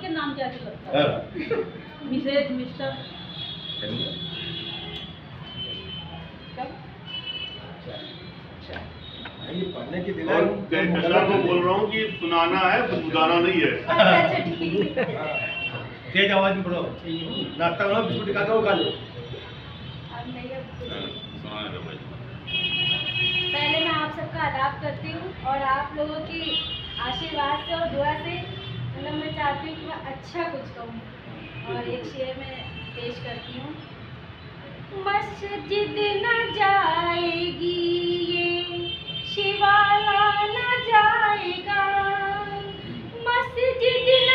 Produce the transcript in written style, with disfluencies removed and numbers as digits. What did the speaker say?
के नाम क्या क्या लगता है? मिसेज, मिस्टर, ये पढ़ने की और कस्टमर को बोल रहा हूँ कि सुनाना है, बुझाना नहीं है। अच्छा ठीक है। तेज आवाज में पढ़ो। नाश्ता करो, बिस्कुट खा दो, खा लो। अब नहीं, अब सुनाने दो भाई। पहले मैं आप सबका आदाब करती हूँ और आप लोगों की आशीर्वाद से और दुआ से मतलब मैं चाहती हूँ कि मैं अच्छा कुछ कहूँ और एक शेर में पेश करती हूँ। मस्जिद न जाएगी ये शिवाला न जाएगा, मस्जिद न